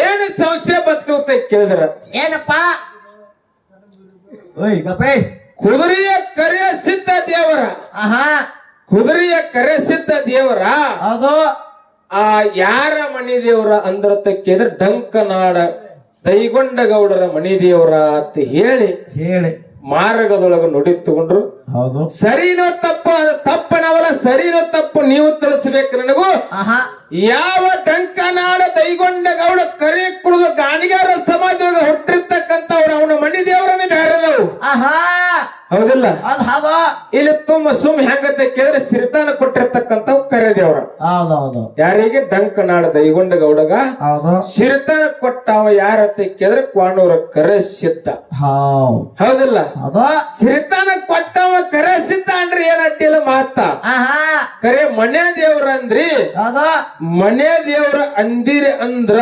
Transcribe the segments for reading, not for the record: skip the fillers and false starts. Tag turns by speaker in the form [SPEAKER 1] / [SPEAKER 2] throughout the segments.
[SPEAKER 1] ಏನು ಸಮಸ್ಯೆ ಬತ್ತು ಅಂತ ಕೇಳಿದ್ರ
[SPEAKER 2] ಏನಪ್ಪ ಓಯ್ ಗಪೇ
[SPEAKER 1] ಕುದುರೆಯ ಕರೆ ಸಿದ್ಧ ದೇವರ ಕುದುರೆಯ ಕರೆ ಸಿದ್ಧ ದೇವರ
[SPEAKER 2] ಹೌದು
[SPEAKER 1] ಯಾರ ಮನಿ ದೇವರ ಅಂದ್ರತ ಕೇಳಿದ್ರೆ ಡಂಕನಾಡ ದೈಗೊಂಡಗೌಡರ ಮನಿ ದೇವರ ಅಂತ ಹೇಳಿ ಮಾರ್ಗದೊಳಗ ನುಡಿ ತಗೊಂಡ್ರು.
[SPEAKER 2] ಹೌದು
[SPEAKER 1] ಸರಿನೋ ತಪ್ಪ ತಪ್ಪನವಲ್ಲ ಸರಿನೋ ತಪ್ಪು ನೀವು ತಿಳಿಸ್ಬೇಕು ನನಗೂ. ಯಾವ ಡಂಕನಾಡ ದೈಗೊಂಡಗೌಡ ಕರೆ ಕುಡಿದು ಗಾಣಿಗಾರ ಸಮಾಜದೊಳಗ ಹುಟ್ಟಿರ್ತಕ್ಕಂಥವ್ರು ಅವನ ಮನಿ ದೇವರನ್ನೇ ಬೇರೆದವು. ಹೌದಿಲ್ಲ ಇಲ್ಲಿ ತುಂಬ ಸುಮ್ ಹೆಂಗಂತ ಕೇಳಿದ್ರೆ ಸಿರಿತಾನ ಕೊಟ್ಟಿರ್ತಕ್ಕಂಥ ಕರೆ ದೇವರ.
[SPEAKER 2] ಹೌದೌದು
[SPEAKER 1] ಯಾರಿಗೆ ಡಂಕನಾಡ ದೈಗೊಂಡಗೌಡಗ ಸಿರಿತಾನ ಕೊಟ್ಟವ ಯಾರತ್ತ ಕೇಳಿದ್ರೆ ಕ್ವಾಣೂರ ಕರೆ ಸಿದ್ಧ. ಹೌದಿಲ್ಲ ಸಿರಿತಾನ ಕೊಟ್ಟವ ಕರೆ ಸಿದ್ಧ ಅಂದ್ರೆ ಏನಟ್ಟಿಲ್ಲ ಮಾತ ಕರೆ ಮನೆ ದೇವ್ರ ಅಂದ್ರಿ ಮನೆ ದೇವ್ರ ಅಂದಿರಿ ಅಂದ್ರ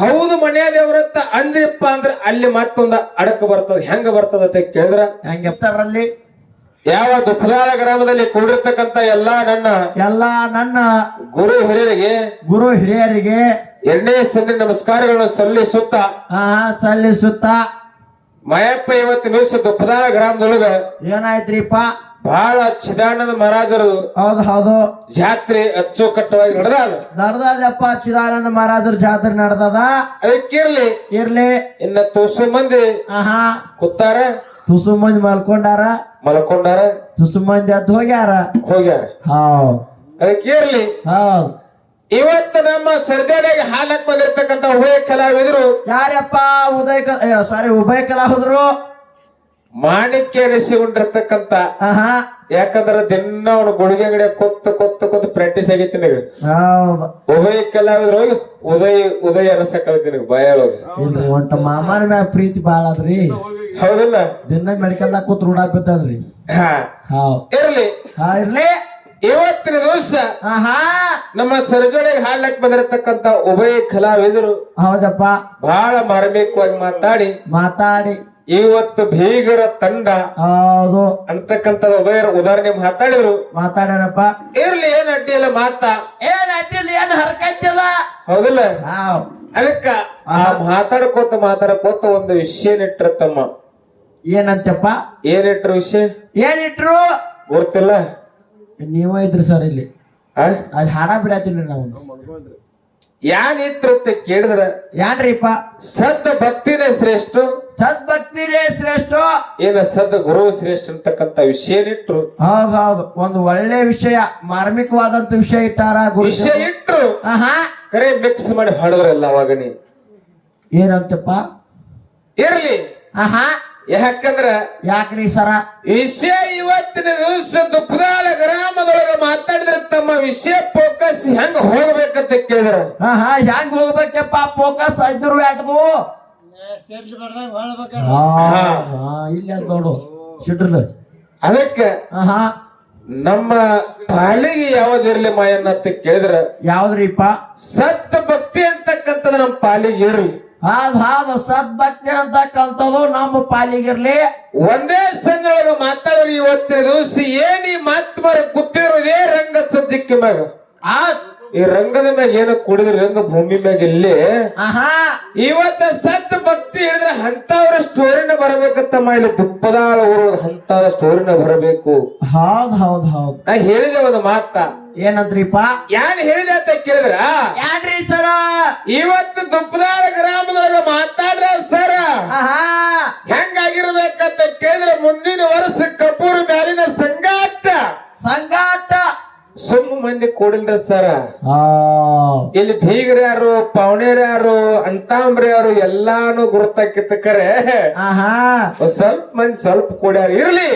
[SPEAKER 1] ಹೌದು ಮನೆ ದೇವ್ರತ್ತ ಅಂದ್ರಿಪ್ಪ ಅಂದ್ರ ಅಲ್ಲಿ ಮತ್ತೊಂದ ಅಡಕ ಬರ್ತದ. ಹೆಂಗ ಬರ್ತದ ಅಂತ ಕೇಳಿದ್ರ
[SPEAKER 2] ಹೆಂಗಿರ್ತಾರಲ್ಲಿ
[SPEAKER 1] ಯಾವ ದುಪ್ಪದಾಳ ಗ್ರಾಮದಲ್ಲಿ ಕೂಡಿರ್ತಕ್ಕಂತ ಎಲ್ಲಾ ನನ್ನ ಗುರು ಹಿರಿಯರಿಗೆ ಎರಡನೇ ಸಂಧಿ ನಮಸ್ಕಾರಗಳನ್ನು ಸಲ್ಲಿಸುತ್ತ ಮಯಪ್ಪ ಇವತ್ತು ದಿವಸ ದುಪ್ಪದಾಳ ಗ್ರಾಮದೊಳಗ
[SPEAKER 2] ಏನಾಯ್ತ್ರಿಪ್ಪ
[SPEAKER 1] ಬಹಳ ಚಿದಾನಂದ ಮಹಾರಾಜರು
[SPEAKER 2] ಹೌದು
[SPEAKER 1] ಜಾತ್ರೆ ಅಚ್ಚುಕಟ್ಟವಾಗಿ
[SPEAKER 2] ನಡೆದಪ್ಪ. ಚಿದಾನಂದ ಮಹಾರಾಜರ ಜಾತ್ರೆ ನಡೆದದ.
[SPEAKER 1] ಅದಕ್ಕಿರ್ಲಿ ಇನ್ನ ತುಸು ಮಂದಿ ಕೂತಾರ,
[SPEAKER 2] ತುಸು ಮಂದಿ ಮಲ್ಕೊಂಡಾರ, ತುಸು ಮಂದಿ ಅದ್ ಹೋಗ್ಯಾರ.
[SPEAKER 1] ಅದಕ್ಕಿರ್ಲಿ ಇವತ್ತು ನಮ್ಮ ಸರ್ಜಾಡಿಗೆ ಹಾಲಕ್ ಬಂದಿರ್ತಕ್ಕಂಥ ಉಭಯ ಕಲಾವಿದರು
[SPEAKER 2] ಯಾರಪ್ಪ? ಉಭಯ ಕಲಾವಿದರು
[SPEAKER 1] ಮಾಣಿಕ್ಯ ರಿಸಿಕೊಂಡಿರ್ತಕ್ಕಂತ. ಯಾಕಂದ್ರ ದಿನ ಅವನು ಗುಳಿಗೆ ಅಂಗಡಿಯ ಕೊತ್ತು ಪ್ರಾಕ್ಟೀಸ್ ಆಗೈತಿ ನಿನಗ. ಉಭಯ ಕಲಾವಿದ್ರು ಉದಯ ಅನಸಕೈತಿ ನಿನಗ ಬಯಳೋಗಿ
[SPEAKER 2] ಒಂಟ ಮಾಮನ ಮ್ಯಾಗ ಪ್ರೀತಿ ಬಾಳ ಅದ್ರಿ.
[SPEAKER 1] ಹೌದಿಲ್ಲ
[SPEAKER 2] ದಿನ ಮೆಡಿಕಲ್ ಕೂತ್ ರೂಢ ಬಿದ್ದದ್ರಿ.
[SPEAKER 1] ಇರ್ಲಿ ಇವತ್ತಿನ ದಿವಸ ನಮ್ಮ ಸರ್ಜೋಡಿಗೆ ಹಾಡ್ಲಕ್ ಬಂದಿರತಕ್ಕಂತ ಉಭಯ ಕಲಾವಿದರು
[SPEAKER 2] ಹೌದಪ್ಪ
[SPEAKER 1] ಬಹಳ ಮಾರ್ಮಿಕವಾಗಿ ಮಾತಾಡಿ ಇವತ್ತು ಭೀಗರ ತಂಡ
[SPEAKER 2] ಹೌದು
[SPEAKER 1] ಅಂತಕ್ಕಂಥದ್ದು ಉದಾಹರಣೆ ಮಾತಾಡ್ಯಾರಪ್ಪ. ಇರ್ಲಿ ಏನ್ ಅಡ್ಡಿಲ್ಲ
[SPEAKER 2] ಏನ್ ಹರ್ಕಂತಿಲ್ಲ
[SPEAKER 1] ಹೌದಿಲ್ಲ. ಅದಕ್ಕ ಮಾತಾಡ್ಕೋತ ಒಂದು ವಿಷಯ ನಿಟ್ರ ತಮ್ಮ.
[SPEAKER 2] ಏನಂತಪ್ಪ?
[SPEAKER 1] ಏನಿಟ್ರು ವಿಷಯ?
[SPEAKER 2] ಏನಿಟ್ರು
[SPEAKER 1] ಗೊತ್ತಿಲ್ಲ.
[SPEAKER 2] ನೀವ ಇದ್ರಿ ಸರ್ ಇಲ್ಲಿ ಅಲ್ಲಿ ಹಾಡ ಬಿಡಾತೀನಿ ನಾವು.
[SPEAKER 1] ಯಾನ್ ಇಟ್ರು ಅಂತ ಕೇಳಿದ್ರ
[SPEAKER 2] ಯಾನ್ರಿಪ್ಪ?
[SPEAKER 1] ಸದ್ ಭಕ್ತಿನೇ ಶ್ರೇಷ್ಠ, ಏನ ಸದ್ ಗುರು ಶ್ರೇಷ್ಠ ಅಂತಕ್ಕಂತ ವಿಷಯ ಇಟ್ರು.
[SPEAKER 2] ಹೌದು ಒಂದು ಒಳ್ಳೆ ವಿಷಯ, ಮಾರ್ಮಿಕವಾದಂತ ವಿಷಯ ಇಟ್ಟಾರ.
[SPEAKER 1] ವಿಷಯ ಇಟ್ರು ಕರೆ ಮಿಕ್ಸ್ ಮಾಡಿ ಹಾಡಿದ್ರಲ್ಲ ಅವಾಗ ನೀ
[SPEAKER 2] ಏನಂತಪ್ಪ?
[SPEAKER 1] ಇರ್ಲಿ ಯಾಕಂದ್ರ
[SPEAKER 2] ಯಾಕ್ರಿ ಸರ
[SPEAKER 1] ವಿಷಯ ಇವತ್ತಿನ ದಿವಸ ದುಪ್ಪದಾಳ ಗ್ರಾಮದೊಳಗ ಮಾತಾಡಿದ್ರೆ ತಮ್ಮ ವಿಷಯ ಫೋಕಸ್ ಹೆಂಗ ಹೋಗ್ಬೇಕಂತ ಕೇಳಿದ್ರ
[SPEAKER 2] ಹೆಂಗ್ ಹೋಗ್ಬೇಕಪ್ಪ? ಫೋಕಸ್ ಐದ್ರು ಆಟದು ಇಲ್ಲ ನೋಡು ಸಿಡ್ರಲ್.
[SPEAKER 1] ಅದಕ್ಕೆ ನಮ್ಮ ಪಾಲಿಗೆ ಯಾವ್ದಿರ್ಲಿ ಮಾಯನ್ನ ಅಂತ ಕೇಳಿದ್ರ
[SPEAKER 2] ಯಾವ್ದ್ರಿಪ್ಪ?
[SPEAKER 1] ಸತ್ ಭಕ್ತಿ ಅಂತಕ್ಕಂಥದ್ದು ನಮ್ಮ ಪಾಲಿಗೆ ಇರ್ಲಿ.
[SPEAKER 2] ಸದ್ಭಕ್ತಿ ಅಂತ ಕಲ್ತದು ನಮ್ಮ ಪಾಲಿಗಿರ್ಲಿ.
[SPEAKER 1] ಒಂದೇ ಸಂದೊಳಗ ಮಾತಾಡೋರು ಇವತ್ತಿನ ದಿವಸ ಏನಿ ಮಾತ್ ಮಾರ ಕೂತಿರೋದೇ ರಂಗ ಸಜ್ಜಿಕ್ಕಿ ಮ್ಯಾಗ. ಈ ರಂಗದ ಮ್ಯಾಗ ಏನು ಕುಡಿದ್ರಿ ರಂಗ ಭೂಮಿ ಮ್ಯಾಗ ಇಲ್ಲಿ ಇವತ್ತ ಸತ್ ಭಕ್ತಿ ಹೇಳಿದ್ರೆ ಅಂತವ್ರ ಸ್ಟೋರಿನ ಬರಬೇಕತ್ತಮ್ಮ. ಇಲ್ಲಿ ದುಪ್ಪದಾಳ ಊರು ಅಂತ ಸ್ಟೋರಿನ ಬರಬೇಕು.
[SPEAKER 2] ಹೌದ್
[SPEAKER 1] ನಾ ಹೇಳಿದೆ ಒಂದು ಮಾತ.
[SPEAKER 2] ಏನಂದ್ರಿಪ್ಪ?
[SPEAKER 1] ಯಾನ್ ಹೇಳಿದೆ ಅಂತ ಕೇಳಿದ್ರ
[SPEAKER 2] ಯಾನ್ರಿ ಸರ?
[SPEAKER 1] ಇವತ್ತು ದುಪ್ಪದಾಳ ಗ್ರಾಮದೊಳಗ ಮಾತಾಡ್ರ ಸರ ಹೆಂಗಾಗಿರ್ಬೇಕಂತ ಕೇಳಿದ್ರೆ ಮುಂದಿನ ವರ್ಷ ಕಪೂರ್ ಮ್ಯಾಲಿನ ಸಂಗಾಟ ಸುಮ್ಮ ಮಂದಿ ಕೂಡಿಲ್ರ ಸರ. ಇಲ್ಲಿ ಬೀಗ್ರ ಯಾರು, ಪವನೇರ್ ಯಾರು, ಅಂತಾಂಬ್ರಿ ಯಾರು ಎಲ್ಲಾನು ಗುರುತಾಕಿತ್ತಕರೆ ಸ್ವಲ್ಪ ಮಂದಿ ಸ್ವಲ್ಪ ಕೂಡ್ಯಾರ. ಇರ್ಲಿ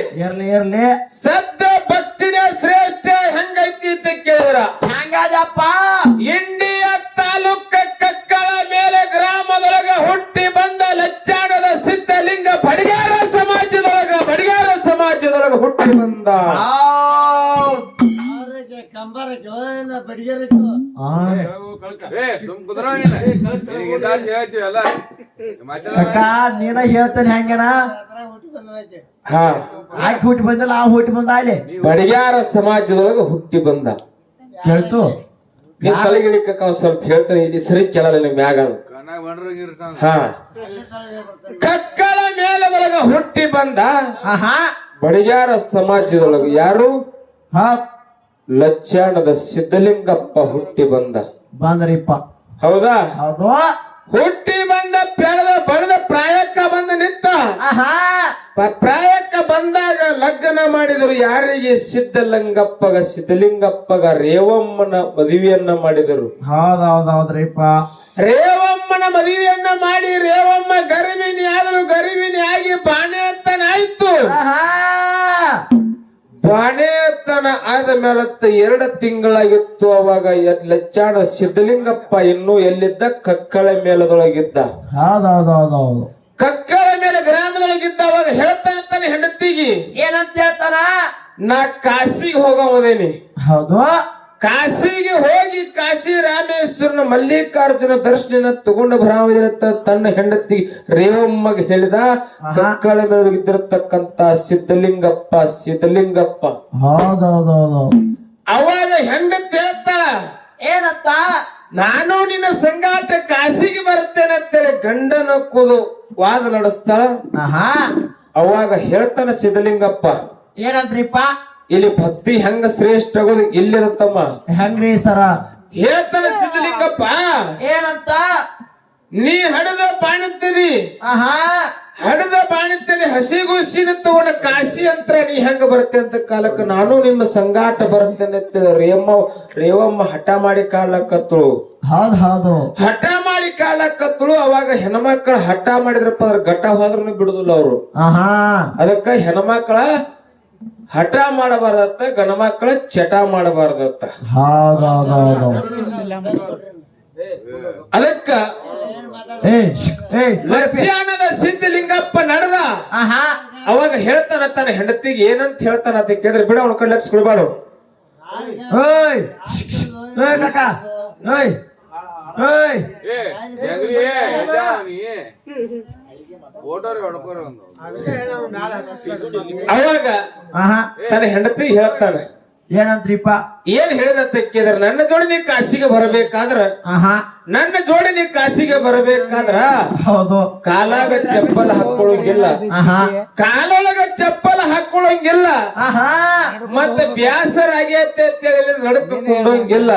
[SPEAKER 1] ಸದ್ದ ಭಕ್ತಿನ ಶ್ರೇಷ್ಠ ಹೆಂಗೈತಿ ಅಂತ ಕೇಳಿದ್ರ
[SPEAKER 2] ಹೆಂಗದಪ್ಪ?
[SPEAKER 1] ಇಂಡಿಯಾ ತಾಲೂಕ ಕಕ್ಕಳ ಮೇಲೆ ಗ್ರಾಮದೊಳಗ ಹುಟ್ಟಿ ಬಂದ ಲಚ್ಚಾಣದ ಸಿದ್ಧಲಿಂಗ ಬಡಿಗಾರ ಸಮಾಜದೊಳಗ ಹುಟ್ಟಿ ಬಂದ
[SPEAKER 2] ನೀನ ಹೇಳ್ತಾನೆ ಹೆಂಗನ ಆಯ್ಕೆ ಹುಟ್ಟಿ ಬಂದಲ್ಲ ಹುಟ್ಟಿ ಬಂದ ಅಲ್ಲಿ
[SPEAKER 1] ಬಡಿಗಾರ ಸಮಾಜದೊಳಗ ಹುಟ್ಟಿ ಬಂದ.
[SPEAKER 2] ಕೇಳ್ತು
[SPEAKER 1] ನೀವ್ ತಲೆಗಿಳಿಕ ಸ್ವಲ್ಪ ಹೇಳ್ತಾರೆ ಇಲ್ಲಿ ಸರಿ ಕೇಳಲ್ಲ ಮ್ಯಾಗ ಹಾ ಕಕ್ಕಳ ಮೇಲದೊಳಗ ಹುಟ್ಟಿ ಬಂದ ಬಡಿಯಾರ ಸಮಾಜದೊಳಗ ಯಾರು ಲಚ್ಚಾಣದ ಸಿದ್ಧಲಿಂಗಪ್ಪ ಹುಟ್ಟಿ
[SPEAKER 2] ಬಂದ್ರಿಪ್ಪ
[SPEAKER 1] ಹೌದಾ
[SPEAKER 2] ಹೌದು
[SPEAKER 1] ಹುಟ್ಟಿ ಬಂದ ಬೆಳೆದ ಬಡದ ಪ್ರಾಯಕ್ಕ ಬಂದ ನಿಂತ ಪ್ರಾಯಕ್ಕ ಬಂದಾಗ ಲಗ್ನ ಮಾಡಿದರು ಯಾರಿಗೆ ಸಿದ್ಧಲಿಂಗಪ್ಪಗ ರೇವಮ್ಮನ ಮದುವೆಯನ್ನ ಮಾಡಿದರು
[SPEAKER 2] ಹೌದೌದೌದ್ರಿಪ್ಪ
[SPEAKER 1] ರೇವಮ್ಮನ ಮದುವೆಯನ್ನ ಮಾಡಿ ರೇವಮ್ಮ ಗರ್ಭಿಣಿ ಆದರೂ ಗರ್ಭಿಣಿ ಆಗಿ ಬಾಣೆತನಾಯ್ತು ಬಾಣೆತನ ಆದ ಮೇಲತ್ತ 2 ತಿಂಗಳಾಗಿತ್ತು ಅವಾಗ ಲಚ್ಚಾಣ ಸಿದ್ಧಲಿಂಗಪ್ಪ ಇನ್ನೂ ಎಲ್ಲಿದ್ದ ಕಕ್ಕಳ ಮೇಲದೊಳಗಿದ್ದ
[SPEAKER 2] ಹೌದೌದೌದೌದು
[SPEAKER 1] ಕಕ್ಕಳ ಮೇಲೆ ಗ್ರಾಮದೊಳಗಿದ್ದ ಅವಾಗ ಹೇಳ್ತಾನೆ ಹೆಂಡತಿಗಿ
[SPEAKER 2] ಏನಂತ ಹೇಳ್ತಾನ
[SPEAKER 1] ನಾ ಕಾಶಿಗೆ ಹೋಗೋದೇನಿ
[SPEAKER 2] ಹೌದು
[SPEAKER 1] ಕಾಶಿಗೆ ಹೋಗಿ ಕಾಶಿ ರಾಮೇಶ್ವರನ ಮಲ್ಲಿಕಾರ್ಜುನ ದರ್ಶನ ತಗೊಂಡು ಬರಾಮದಿರತ್ತ ತನ್ನ ಹೆಂಡತಿ ರೇವಮ್ಮಗೆ ಹೇಳಿದ ಕಕ್ಕಳ ಮೇಲೆ ಇದ್ದಿರತಕ್ಕಂತ ಸಿದ್ಧಲಿಂಗಪ್ಪ
[SPEAKER 2] ಹೌದೌದೌದು
[SPEAKER 1] ಅವಾಗ ಹೆಂಡತಿ ಹೇಳ್ತಾಳ
[SPEAKER 2] ಏನಂತ
[SPEAKER 1] ನಾನು ನಿನ್ನ ಸಂಗಾಟ ಕಾಶಿಗೆ ಬರ್ತೇನೆ ಅಂತೇಳಿ ಗಂಡನ ಕೂದು ವಾದ ನಡೆಸ್ತಾಳ ಅವಾಗ ಹೇಳ್ತಾನ ಸಿದ್ಧಲಿಂಗಪ್ಪ
[SPEAKER 2] ಏನಂದ್ರಿಪ್ಪ
[SPEAKER 1] ಇಲ್ಲಿ ಭಕ್ತಿ ಹೆಂಗ ಶ್ರೇಷ್ಠ ಆಗೋದು ಇಲ್ಲಿರತ್ತಮ್ಮ
[SPEAKER 2] ಹೆಂಗ್ರಿ ಸರ
[SPEAKER 1] ಹೇಳ್ತಾನ ಸಿದ್ಧಲಿಂಗಪ್ಪ
[SPEAKER 2] ಏನಂತ
[SPEAKER 1] ನೀ ಹಡದ ಬಾಣುತ್ತೀರಿ ಹಡದ ಬಾಣುತ್ತೀರಿ ಹಸಿಗುಸಿನ ತಗೊಂಡ ಕಾಶಿ ಅಂತ ನೀ ಹೆಂಗ ಬರುತ್ತೆ ಅಂತ ಕಾಲಕ್ಕೆ ನಾನು ನಿಮ್ಮ ಸಂಗಾಟ ಬರ್ತೇನೆ ಅಂತ ರೇವಮ್ಮ ಹಠ ಮಾಡಿ ಕಾಲಕತ್ತಳು
[SPEAKER 2] ಹೌದು
[SPEAKER 1] ಹಠ ಮಾಡಿ ಕಾಲಕತ್ತಳು ಅವಾಗ ಹೆಣ್ಮಕ್ಳ ಹಠ ಮಾಡಿದ್ರಪ್ಪ ಅದ್ರ ಘಟ ಹೋದ್ರೂ ಬಿಡುದಿಲ್ಲ ಅವರು ಅದಕ್ಕ ಹೆಣ್ಮಕ್ಳ ಹಠ ಮಾಡಬಾರ್ದತ್ತ ಗಣಮಕ್ಳ ಚಟ ಮಾಡಬಾರ್ದತ್ತ ಅದಕ್ಕ ಲಚ್ಚಾಣದ ಸಿದ್ಧಲಿಂಗಪ್ಪ ನಡೆದ ಅವಾಗ ಹೇಳ್ತಾನ ತನ್ನ ಹೆಂಡತಿಗೆ ಏನಂತ ಹೇಳ್ತಾನ ಅಂತ ಕೇಳಿದ್ರೆ ಬಿಡ ಅವ್ನ ಕಡೆ ಲಕ್ಷ ಕೊಡ್ಬಾಡು ಅವಾಗ ತನ್ನ ಹೆಂಡತಿ ಹೇಳ್ತಾನೆ
[SPEAKER 2] ಏನಂತ್ರಿಪ್ಪ
[SPEAKER 1] ಏನ್ ಹೇಳಿದಂತ ಕೇಳಿದ್ರೆ ನನ್ನ ಜೋಡಿ ನೀ ಕಾಶಿಗೆ ಬರಬೇಕಾದ್ರ ನನ್ನ ಜೋಡಿ ನೀ ಕಾಶಿಗೆ ಬರಬೇಕಾದ್ರ
[SPEAKER 2] ಹೌದು
[SPEAKER 1] ಕಾಲಾಗ ಚಪ್ಪಲ್ ಹಾಕೊಳ್ಳಂಗಿಲ್ಲ ಕಾಲೊಳಗ ಚಪ್ಪಲ್ ಹಾಕೊಳ್ಳಂಗಿಲ್ಲ ಮತ್ತೆ ಬ್ಯಾಸರ ಆಗೈತೆ ಅಂತೇಳಿ ನಡ್ಕೊಂಡಂಗಿಲ್ಲ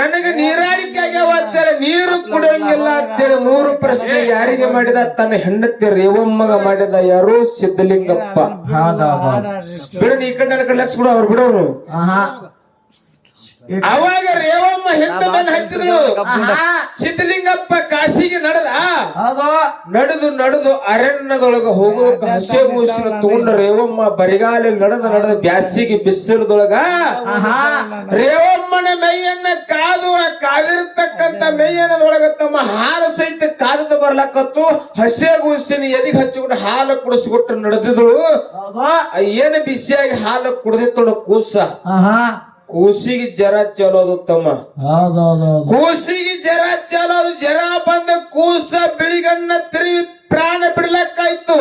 [SPEAKER 1] ನನಗೆ ನೀರಾಡಿಕೆ ಆಗ್ಯಾವ ಅಂತೇಳಿ ನೀರು ಕುಡಿಯಂಗಿಲ್ಲ ಅಂತೇಳಿ 3 ಪ್ರಶ್ನೆ ಯಾರಿಗೆ ಮಾಡಿದ ತನ್ನ ಹೆಂಡತಿ ರೇವಮ್ಮಗ ಮಾಡಿದ ಯಾರು ಸಿದ್ಧಲಿಂಗಪ್ಪ ಬಿಡ ನೀ ಕಡೆ ನನ್ನ ಕಡೆ ಲಕ್ಷ ಬಿಡ ಅವ್ರು ಬಿಡೋರು ಅವಾಗ ರೇವಮ್ಮ ಹಿಂದ ಮೇಲೆ ಹತ್ತಿದ್ರು ಸಿದ್ಧಲಿಂಗಪ್ಪ ಕಾಶಿಗೆ ನಡೆದು ಅರಣ್ಯದೊಳಗ ಹೋಗೋದಕ್ಕೆ ಹಸೆ ಮೂಸಿನ ತಗೊಂಡ ರೇವಮ್ಮ ಬರಿಗಾಲಿ ನಡೆದ ಬ್ಯಾಸಿಗೆ ಬಿಸಿಲದೊಳಗ ರೇವಮ್ಮನ ಮೈಯನ್ನ ಕಾದಿರ್ತಕ್ಕಂತ ಮೇಯನದೊಳಗ ತಮ್ಮ ಹಾಲು ಸಹಿತ ಕಾದದ ಬರ್ಲಕತ್ತು ಹಸೆ ಗೂಸಿನ ಎದಿಗೆ ಹಚ್ಚಿಕೊಂಡು ಹಾಲು ಕುಡಿಸ್ಬಿಟ್ಟು ನಡೆದಿದ್ರು ಏನು ಬಿಸಿಯಾಗಿ ಹಾಲು ಕುಡಿದಿತ್ತು ಕೂಸ ಕೂಸಿಗೆ ಜರ ಚಲೋದು ತಮ್ಮ ಕೂಸಿಗೆ ಜರ ಚಲೋದು ಜರ ಬಂದ ಕೂಸ ಬಿಳಿಗಣ್ಣ ತಿರುಗಿ ಪ್ರಾಣ ಬಿಡ್ಲಕ್ಕಾಯ್ತು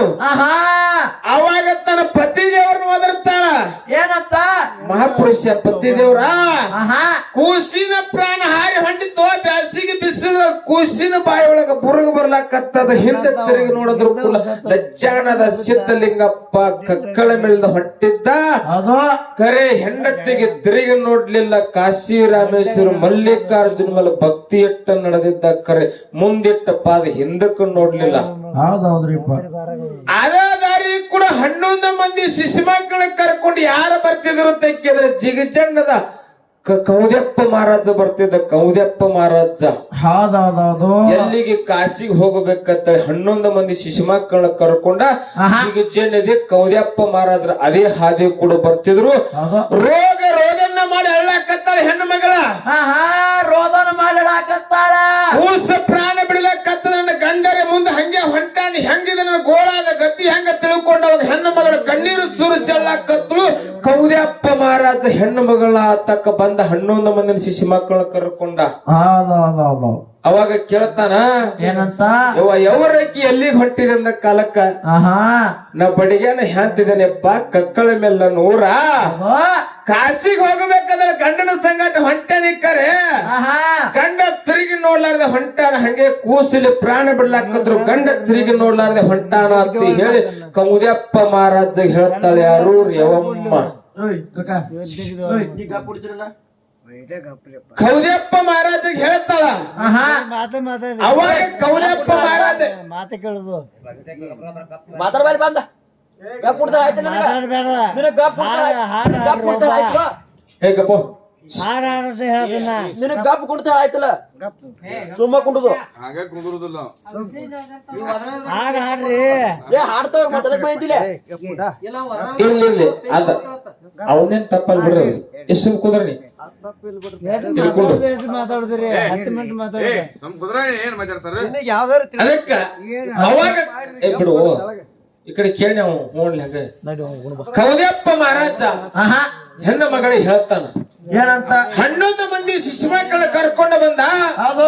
[SPEAKER 1] ಅವಾಗ ತನ್ನ ಪತಿ ದೇವ್ರನ್ನ ಒದರ್ತಾಳ
[SPEAKER 2] ಏನಂತ
[SPEAKER 1] ಮಹಾಪುರುಷ ಪತಿ ದೇವ್ರ ಕೂಸಿನ ಪ್ರಾಣ ಹಾರಿ ಹೊಂಟಿತ್ತು ಬ್ಯಾಸಿಗೆ ಬಿಸಿಲು ಕೂಸಿನ ಬಾಯಿ ಒಳಗ ಬುರುಗ ಬರ್ಲಾಕತ್ತದ ಹಿಂದೆ ತಿರುಗಿ ನೋಡಿದ್ರು ಕುಲ ಲಜ್ಜಾಣದ ಸಿದ್ಧಲಿಂಗಪ್ಪ ಕಕ್ಕಳ ಮೇಲ್ದ ಹೊಟ್ಟಿದ್ದ ಕರೆ ಹೆಂಡತಿಗೆ ತಿರುಗಿ ನೋಡ್ಲಿಲ್ಲ ಕಾಶಿ ರಾಮೇಶ್ವರ ಮಲ್ಲಿಕಾರ್ಜುನ ಮೇಲೆ ಭಕ್ತಿ ಇಟ್ಟ ನಡೆದಿದ್ದ ಕರೆ ಮುಂದಿಟ್ಟ ಪಾದ ಹಿಂದಕ್ಕೂ ನೋಡ್ಲಿಲ್ಲ ಅದೇ ದಾರಿ ಕೂಡ 11 ಮಂದಿ ಶಿಶು ಮಕ್ಕಳ ಕರ್ಕೊಂಡು ಯಾರು ಬರ್ತಿದ್ರು ಅಂತ ಕೇಳಿದ್ರೆ ಜಿಗಜಣ್ಣದ ಕೌದ್ಯಪ್ಪ ಮಹಾರಾಜ ಬರ್ತಿದ್ದ ಕೌದ್ಯಪ್ಪ ಮಹಾರಾಜ ಎಲ್ಲಿಗೆ ಕಾಶಿಗೆ ಹೋಗಬೇಕಂತ 11 ಮಂದಿ ಶಿಶು ಮಕ್ಕಳ ಕರ್ಕೊಂಡ ಜಿಗಜಣ್ಣದಿ ಕೌದ್ಯಪ್ಪ ಮಹಾರಾಜರ ಅದೇ ಹಾದಿ ಕೂಡ ಬರ್ತಿದ್ರು ರೋದನ್ನ ಮಾಡಿ ಅಳ್ಳಾಕತ್ತಾಳ ಹೆಣ್ಣು ಮಗಳ
[SPEAKER 2] ರೋದನ ಮಾಡಿ ಅಳ್ಳಾಕತ್ತಾಳ
[SPEAKER 1] ಕೂಸ ಪ್ರಾಣ ಬಿಡಲಕ್ಕತ್ತದ ನನ್ನ ಗಂಡರೇ ಮುಂದೆ ಹಂಗೆ ಹೊಂಟಾಣಿ ಹೆಂಗಿದೆ ನನ್ನ ಗೋಳಾದ ಗತಿ ಹೆಂಗ ತಿಳ್ಕೊಂಡ ಅವಾಗ ಹೆಣ್ಣು ಮಗಳ ಕಣ್ಣೀರು ಸುರಿಸಿ ಅಳ್ಳಾಕತ್ತಳು ಕೌದ್ಯಪ್ಪ ಮಹಾರಾಜ ಹೆಣ್ಣು ಮಗಳ ತಕ್ಕ ಬಂದ 11 ಮಂದಿನ ಶಿಶು ಮಕ್ಕಳ ಕರ್ಕೊಂಡ ಅವಾಗ ಕೇಳ್ತಾನ
[SPEAKER 2] ಏನಂತ
[SPEAKER 1] ಯಾವರಕ್ಕಿ ಎಲ್ಲಿಗೆ ಹೊಂಟಿದೆ ಅಂದ ಕಾಲಕ್ಕ
[SPEAKER 2] ಆಹಾ
[SPEAKER 1] ನಾ ಬಡಿಗೆನ ಹ್ಯಾಂತಿದ್ದೇನೆಪ್ಪ ಕಕ್ಕಳ ಮೇಲೆ ನೂರ ಕಾಸಿಗೆ ಹೋಗಬೇಕಾದ್ರೆ ಗಂಡನ ಸಂಗಾಟ ಹೊಂಟೆ ನಿಕ್ಕರೆ ಗಂಡ ತಿರುಗಿ ನೋಡ್ಲಾರ್ದೆ ಹೊಂಟಾನ ಹಂಗೆ ಕೂಸಲಿ ಪ್ರಾಣ ಬಿಡ್ಲಾಕಂದ್ರು ಗಂಡ ತಿರುಗಿ ನೋಡ್ಲಾರ್ದೆ ಹೊಂಟಾನ ಅಂತ ಹೇಳಿ ಕೌದ್ಯಪ್ಪ ಮಹಾರಾಜ ಹೇಳ್ತಾಳೆ ಯಾರು ಯವಮ್ಮ ಕೌದ್ಯಪ್ಪ ಮಹಾರಾಜ ಹೇಳ್ತಾಳ ಅವಾಗ ಕೌದ್ಯಪ್ಪ ಮಹಾರಾಜ
[SPEAKER 3] ಮಾತೆ ಕೇಳುದು
[SPEAKER 4] ಮಾತಾಡ್ಬಾರಿ ಬಂದ ಗಪ್ ಕೊಡ್ತಾರ ಆಯ್ತು ನಿನಗ ಗಪ್ ಕೊಡ್ತಾರ ಆಯ್ತು
[SPEAKER 1] ಹೇಗಪ್ಪ
[SPEAKER 3] ಹಾಡ ಹಾಡತ್ತೆ ಹೇಳ್ತಾನ
[SPEAKER 4] ನಿನಗ ಗಪ್ ಕೊಡ್ತಾರ ಆಯ್ತಲ್ಲ ಸುಮ್ಮ ಕುಂಡುದು
[SPEAKER 5] ಹಾಗ ಕುಂದ್ರುದಿಲ್ಲ
[SPEAKER 3] ಹಾಡ ಹಾಡ್ರಿ
[SPEAKER 4] ಏ ಹಾಡ್ತಾವ ಮತ್ತೆ ಅದಕ್ಕೆ ಬೈತಿಲ್ಲ
[SPEAKER 1] ಇಲ್ಲಿ ಅದ ಅವನೇನ್ ತಪ್ಪಲ್ ಬಿಡ್ರಿ ಎಷ್ಟು ಕುದ್ರಿ
[SPEAKER 3] ಮಾತಾಡುದ್ರಿ 10 ಮಿನಿಟ್ ಮಾತಾಡ್ರಿ
[SPEAKER 5] ಸಮ್ ಕುದ್ರ ಏನ್ ಮಾತಾಡ್ತಾರ
[SPEAKER 1] ಅದಕ್ಕ ಅವಾಗ ಬಿಡು ಈ ಕಡೆ ಕೇಳಿ ನಾವು ನೋಡ್ಲಿ ಹಂಗ ಕೌದ್ಯಪ್ಪ ಮಹಾರಾಜ ಹೆಣ್ಣ ಮಗಳಿಗೆ ಹೇಳ್ತಾನ
[SPEAKER 2] ಏನಂತ
[SPEAKER 1] 11 ಮಂದಿ ಶಿಶು ಮಕ್ಕಳ ಕರ್ಕೊಂಡು ಬಂದ
[SPEAKER 2] ಹೌದು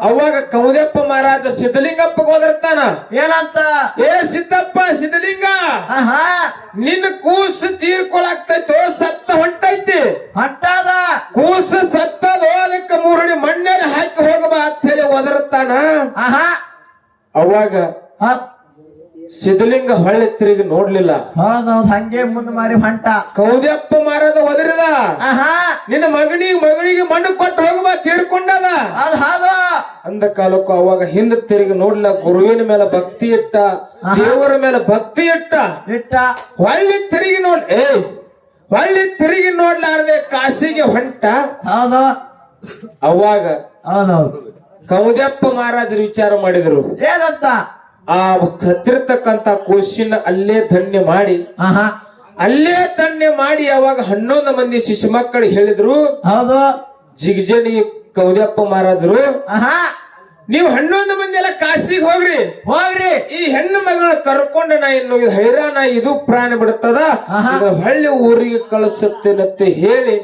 [SPEAKER 1] ಅವಾಗ ಕೌದ್ಯಪ್ಪ ಮಹಾರಾಜ ಸಿದ್ಧಲಿಂಗಪ್ಪಗೆ ಓದಿರ್ತಾನ
[SPEAKER 2] ಏನಂತ
[SPEAKER 1] ಏ ಸಿದ್ದಪ್ಪ ಸಿದ್ಧಲಿಂಗ
[SPEAKER 2] ಆಹಾ
[SPEAKER 1] ನಿನ್ನ ಕೂಸು ತೀರ್ಕೊಳಾಗ್ತೈತೋ ಸತ್ತ ಹೊಂಟೈತಿ
[SPEAKER 2] ಹೊಂಟಾದ
[SPEAKER 1] ಕೂಸು ಸತ್ತದೋ ಅದಕ್ಕೆ ಮೂರಡಿ ಮಣ್ಣಲ್ಲಿ ಹಾಕಿ ಹೋಗಬಾ ಅಂತ ಹೇಳಿ ಒದರ್ತಾನ
[SPEAKER 2] ಆಹಾ
[SPEAKER 1] ಅವಾಗ ಸಿದ್ಧಲಿಂಗ ಹೊಳ್ಳಿ ತಿರುಗಿ ನೋಡ್ಲಿಲ್ಲ
[SPEAKER 2] ಹೌದೌದು ಹಂಗೆ ಮುಂದ್ ಮಾರಿ ಹೊಂಟ
[SPEAKER 1] ಕೌದ್ಯಪ್ಪ ಮಾರದ ಒದರಿದ
[SPEAKER 2] ಆಹಾ
[SPEAKER 1] ನಿನ್ನ ಮಗಳಿಗೆ ಮಣ್ಣು ಕೊಟ್ಟು ಹೋಗಬಾ ತೀರ್ಕೊಂಡದ
[SPEAKER 2] ಅದು ಹೌದು
[SPEAKER 1] ಅಂದ ಕಾಲಕ್ಕೂ ಅವಾಗ ಹಿಂದ ತಿರುಗಿ ನೋಡ್ಲಿಲ್ಲ ಗುರುವಿನ ಮೇಲೆ ಭಕ್ತಿ ಇಟ್ಟ ದೇವರ ಮೇಲೆ ಭಕ್ತಿ ಇಟ್ಟ ಹೊಳ್ಳಿ ತಿರುಗಿ ಹೊಳ್ಳಿ ತಿರುಗಿ ನೋಡ್ಲಾರ್ದೆ ಕಾಸಿಗೆ ಹೊಂಟ
[SPEAKER 2] ಹೌದು
[SPEAKER 1] ಅವಾಗ
[SPEAKER 2] ಹೌದೌದು
[SPEAKER 1] ಕೌದ್ಯಪ್ಪ ಮಹಾರಾಜರು ವಿಚಾರ ಮಾಡಿದ್ರು
[SPEAKER 2] ಏನಂತ
[SPEAKER 1] ಆ ಕತ್ತಿರ್ತಕ್ಕಂತ ಕೋಶಿನ ಅಲ್ಲೇ ದಂಡೆ ಮಾಡಿ
[SPEAKER 2] ಆಹಾ
[SPEAKER 1] ಅಲ್ಲೇ ದಂಡೆ ಮಾಡಿ ಅವಾಗ 11 ಮಂದಿ ಶಿಶು ಮಕ್ಕಳು ಹೇಳಿದ್ರು
[SPEAKER 2] ಹೌದು
[SPEAKER 1] ಜಿಗಜನಿ ಕೌದ್ಯಪ್ಪ ಮಹಾರಾಜರು
[SPEAKER 2] ಆಹಾ
[SPEAKER 1] ನೀವು 11 ಮಂದಿ ಎಲ್ಲ ಕಾಸಿಗೆ ಹೋಗ್ರಿ ಈ ಹೆಣ್ಣು ಮಗಳನ್ನ ಕರ್ಕೊಂಡು ನಾ ಇನ್ನು ಹೈರಾಣ ಇದು ಪ್ರಾಣ ಬಿಡುತ್ತದ ಹಳ್ಳಿ ಊರಿಗೆ ಕಳಿಸುತ್ತೇನಂತೆ ಹೇಳಿ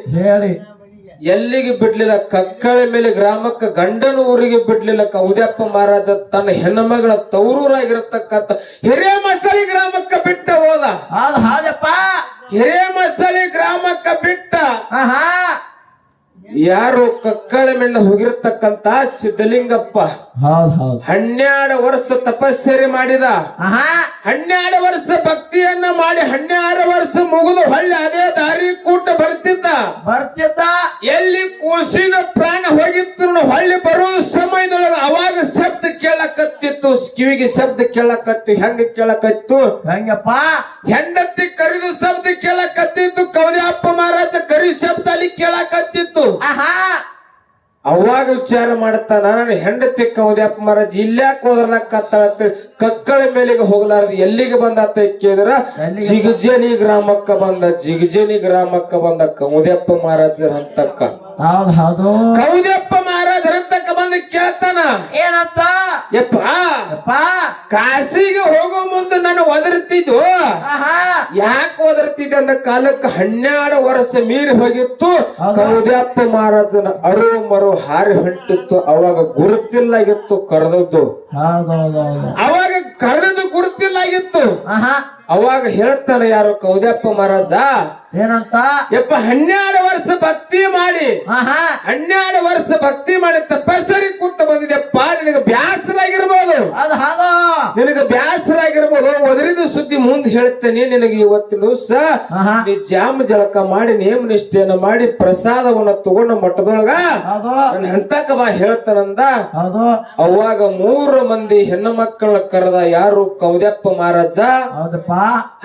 [SPEAKER 1] ಎಲ್ಲಿಗೆ ಬಿಡ್ಲಿಲ್ಲ ಕಕ್ಕಳ ಮೇಲೆ ಗ್ರಾಮಕ್ಕೆ ಗಂಡನ ಊರಿಗೆ ಬಿಡ್ಲಿಲ್ಲ ಕೌದ್ಯಪ್ಪ ಮಹಾರಾಜ ತನ್ನ ಹೆಣ್ಣು ಮಗಳ ತವರೂರಾಗಿರತಕ್ಕಂತ ಹಿರೇಮಸಲಿ ಗ್ರಾಮಕ್ಕೆ ಬಿಟ್ಟ ಹೋದ ಹಿರೇಮಸಲಿ ಗ್ರಾಮಕ್ಕೆ ಬಿಟ್ಟ ಯಾರು ಕಕ್ಕಳ ಮೇಲೆ ಹೋಗಿರತಕ್ಕಂತ ಸಿದ್ಧಲಿಂಗಪ್ಪ 12 ವರ್ಷ ತಪಸ್ಸರಿ ಮಾಡಿದ 12 ವರ್ಷ ಭಕ್ತಿಯನ್ನ ಮಾಡಿ 12 ವರ್ಷ ಮುಗಿದು ಹೊಳ್ಳಿ ಅದೇ ದಾರಿ ಕೂಟ ಬರ್ತಿದ್ದ ಎಲ್ಲಿ ಕೂಸಿನ ಪ್ರಾಣ ಹೋಗಿತ್ತು ಹೊಳ್ಳಿ ಬರೋ ಸಮಯದೊಳಗ ಅವಾಗ ಶಬ್ದ ಕೇಳಕತ್ತಿತ್ತು ಕಿವಿಗೆ ಶಬ್ದ ಕೇಳಕತ್ತು ಹೆಂಗ ಕೇಳಕತ್ತು
[SPEAKER 2] ಹೆಂಗಪ್ಪ
[SPEAKER 1] ಹೆಂಡತಿ ಕರಿದು ಶಬ್ದ ಕೇಳಕತ್ತಿತ್ತು ಕೌದ್ಯಪ್ಪ ಮಹಾರಾಜ ಕರಿ ಶಬ್ದ ಅಲ್ಲಿ ಕೇಳಕತ್ತಿತ್ತು ಅವಾಗ ವಿಚಾರ ಮಾಡ್ತಾನ ನಾನು ಹೆಂಡತಿ ಕೌದ್ಯಪ್ಪ ಮಹಾರಾಜ್ ಇಲ್ಯಾಕ ಹೋದ್ರನಕ್ಕತ್ತ ಕಕ್ಕಳ ಮೇಲೆಗೆ ಹೋಗ್ಲಾರ್ದು ಎಲ್ಲಿಗೆ ಬಂದ ಕೇಳಿದ್ರ ಜಿಗಜನಿ ಗ್ರಾಮಕ್ಕ ಬಂದ ಕೌದ್ಯಪ್ಪ ಮಹಾರಾಜರ ಹಂತಕ್ಕ ಕೌದ್ಯಪ್ಪ ಮಹಾರಾಜರ ಹಂತಕ್ಕ ಬಂದ ಕೇಳ್ತಾನ
[SPEAKER 2] ಏನಂತ
[SPEAKER 1] ಯಪ್ಪ ಕಾಸಿಗೆ ಹೋಗೋ ಮುಂದೆ ನಾನು ಒದರ್ತಿದ್ದು ಯಾಕೆ ಒದರ್ತಿದ್ದೆ ಅಂದ ಕಾಲಕ್ಕೆ 12 ವರ್ಷ ಮೀರಿ ಹೋಗಿತ್ತು ಕೌದ್ಯಪ್ಪ ಮಹಾರಾಜನ ಅರು ಮರು ಹಾರಿ ಹೊಂಟಿತ್ತು ಅವಾಗ ಗುರುತಿಲ್ಲಾಗಿತ್ತು ಕರೆದದ್ದು ಅವಾಗ ಕರೆದದ್ದು ಗುರುತಿಲ್ಲಾಗಿತ್ತು ಅವಾಗ ಹೇಳ್ತಾನೆ ಯಾರು ಕೌದ್ಯಪ್ಪ ಮಹಾರಾಜ
[SPEAKER 2] ಏನಂತ
[SPEAKER 1] 12 ವರ್ಷ ಭಕ್ತಿ ಮಾಡಿ 12 ವರ್ಷ ಭಕ್ತಿ ಮಾಡಿ ತಪಸ್ಸರಿ ಕೂತ ಬಂದಿದೆಪ್ಪ ನಿನಗೆ ಬ್ಯಾಸರಾಗಿರ್ಬೋದು ನಿನಗೆ ಬ್ಯಾಸರಾಗಿರ್ಬೋದು ಒದರಿದ ಸುದ್ದಿ ಮುಂದೆ ಹೇಳ್ತೇನೆ ನಿನಗೆ ಇವತ್ತಿನ ದಿವಸ ನೀ ಜಾಮ ಜಳಕ ಮಾಡಿ ನೇಮ ನಿಷ್ಠೆಯನ್ನ ಮಾಡಿ ಪ್ರಸಾದವನ್ನ ತಗೊಂಡ ಮಠದೊಳಗ ನನ್ನ ಹಂತಕ ಬಾ ಹೇಳ್ತಾನಂದ ಅವಾಗ 3 ಮಂದಿ ಹೆಣ್ಣು ಮಕ್ಕಳ ಕರೆದ ಯಾರು ಕೌದ್ಯಪ್ಪ ಮಹಾರಾಜ